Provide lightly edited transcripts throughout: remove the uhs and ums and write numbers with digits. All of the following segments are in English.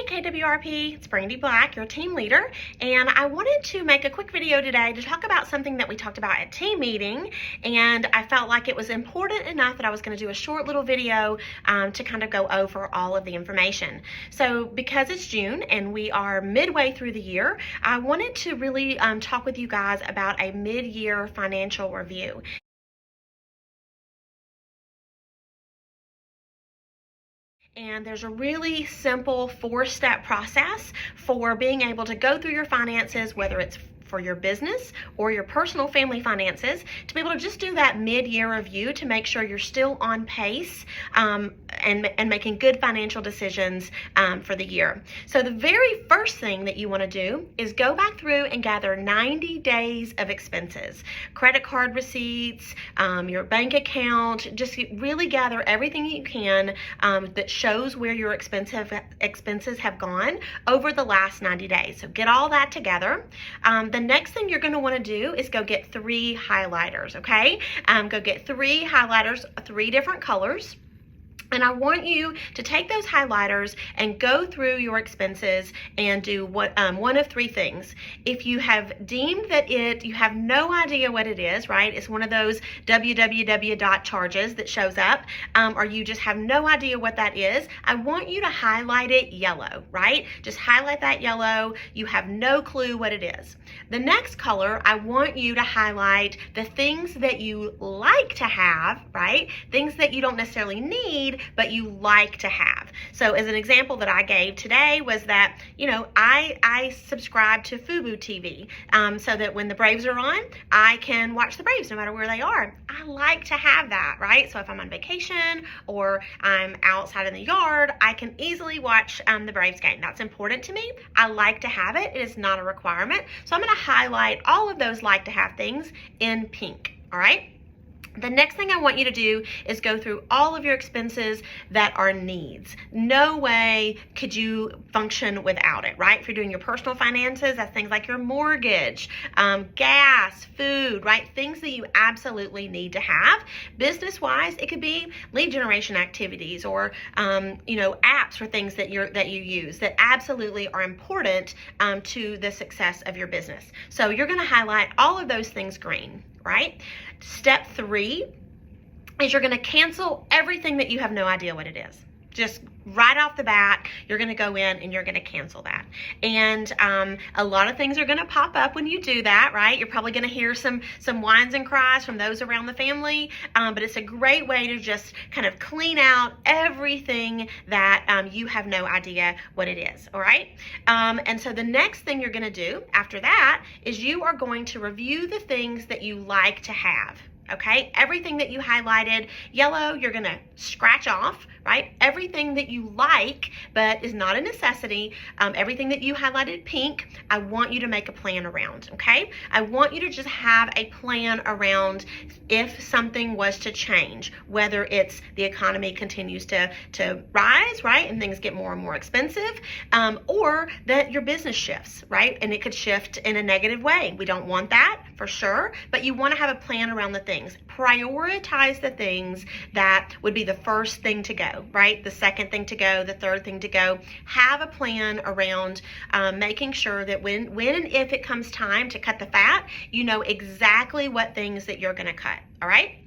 KWRP, it's Brandy Black, your team leader, and I wanted to make a quick video today to talk about something that we talked about at team meeting, and I felt like it was important enough that I was going to do a short little video to kind of go over all of the information. So because it's June and we are midway through the year, I wanted to really talk with you guys about a mid-year financial review. And there's a really simple 4-step process for being able to go through your finances, whether it's for your business or your personal family finances, to be able to just do that mid-year review to make sure you're still on pace and making good financial decisions for the year. So the very first thing that you want to do is go back through and gather 90 days of expenses, credit card receipts, your bank account. Just really gather everything you can that shows where your expenses have gone over the last 90 days. So get all that together. The next thing you're going to want to do is go get 3 highlighters, okay? Go get 3 highlighters, 3 different colors. And I want you to take those highlighters and go through your expenses and do one of 3 things. If you have deemed that you have no idea what it is, right? It's one of those www charges that shows up, or you just have no idea what that is, I want you to highlight it yellow, right? Just highlight that yellow. You have no clue what it is. The next color, I want you to highlight the things that you like to have, right? Things that you don't necessarily need, but you like to have. So as an example that I gave today was that, I subscribe to Fubo TV so that when the Braves are on, I can watch the Braves no matter where they are. I like to have that, right? So if I'm on vacation or I'm outside in the yard, I can easily watch the Braves game. That's important to me. I like to have it. It is not a requirement. So I'm going to highlight all of those like to have things in pink, all right? The next thing I want you to do is go through all of your expenses that are needs. No way could you function without it, right? If you're doing your personal finances, that's things like your mortgage, gas, food, right? Things that you absolutely need to have. Business-wise, it could be lead generation activities or, apps or things that you use that absolutely are important to the success of your business. So you're going to highlight all of those things green, right? Step 3 is you're going to cancel everything that you have no idea what it is. Just right off the bat, you're going to go in and you're going to cancel that. And a lot of things are going to pop up when you do that, right? You're probably going to hear some whines and cries from those around the family, but it's a great way to just kind of clean out everything that you have no idea what it is, all right? And so the next thing you're going to do after that is you are going to review the things that you like to have. Okay, everything that you highlighted yellow, you're going to scratch off, right? Everything that you like but is not a necessity, everything that you highlighted pink, I want you to make a plan around, okay? I want you to just have a plan around if something was to change, whether it's the economy continues to rise, right, and things get more and more expensive, or that your business shifts, right? And it could shift in a negative way. We don't want that for sure, but you want to have a plan around the things. Prioritize the things that would be the first thing to go, right? The second thing to go, the third thing to go. Have a plan around making sure that when and if it comes time to cut the fat, you know exactly what things that you're going to cut, all right?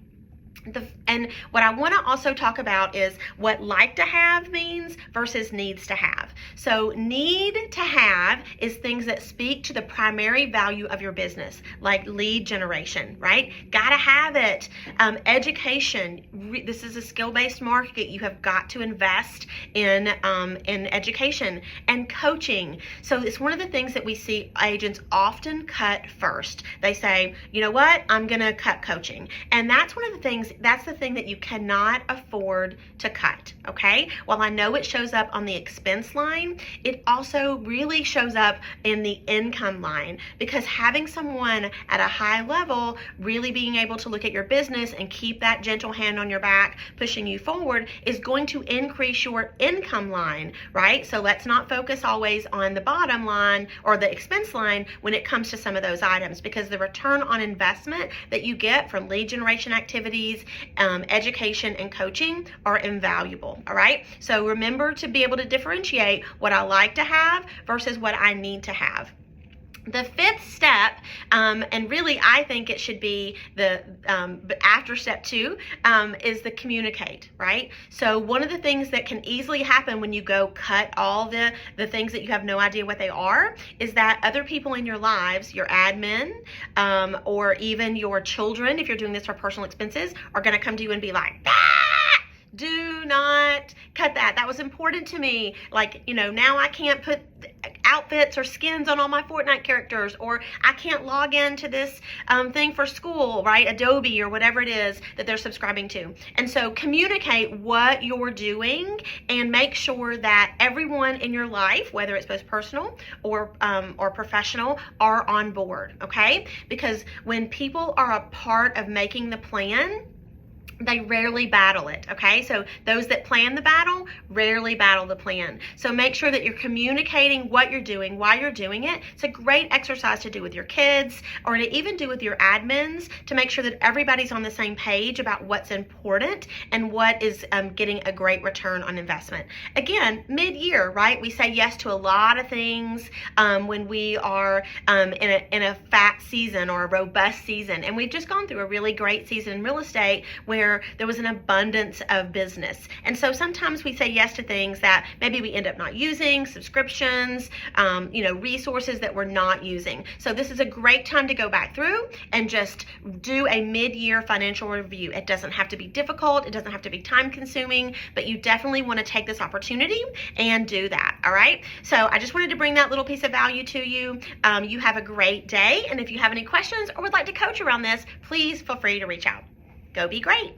And what I want to also talk about is what like to have means versus needs to have. So need to have is things that speak to the primary value of your business, like lead generation, right? Gotta have it. Education. This is a skill-based market. You have got to invest in education and coaching. So it's one of the things that we see agents often cut first. They say, you know what? I'm going to cut coaching. And that's one of the things. That's the thing that you cannot afford to cut, okay? While I know it shows up on the expense line, it also really shows up in the income line, because having someone at a high level really being able to look at your business and keep that gentle hand on your back, pushing you forward, is going to increase your income line, right? So let's not focus always on the bottom line or the expense line when it comes to some of those items, because the return on investment that you get from lead generation activities expertise, education, and coaching are invaluable. All right. So remember to be able to differentiate what I like to have versus what I need to have. The fifth step, and really I think it should be the after step 2, is the communicate, right? So one of the things that can easily happen when you go cut all the things that you have no idea what they are is that other people in your lives, your admin, or even your children, if you're doing this for personal expenses, are going to come to you and be like, do not cut that. That was important to me. Like, now I can't put outfits or skins on all my Fortnite characters, or I can't log into this thing for school, right? Adobe or whatever it is that they're subscribing to. And so communicate what you're doing and make sure that everyone in your life, whether it's both personal or professional, are on board, okay? Because when people are a part of making the plan, they rarely battle it, okay? So those that plan the battle rarely battle the plan. So make sure that you're communicating what you're doing, why you're doing it. It's a great exercise to do with your kids or to even do with your admins to make sure that everybody's on the same page about what's important and what is getting a great return on investment. Again, mid-year, right? We say yes to a lot of things when we are in a fat season or a robust season. And we've just gone through a really great season in real estate where there was an abundance of business. And so sometimes we say yes to things that maybe we end up not using, subscriptions, resources that we're not using. So this is a great time to go back through and just do a mid-year financial review. It doesn't have to be difficult. It doesn't have to be time consuming, but you definitely want to take this opportunity and do that. All right. So I just wanted to bring that little piece of value to you. You have a great day. And if you have any questions or would like to coach around this, please feel free to reach out. Go be great.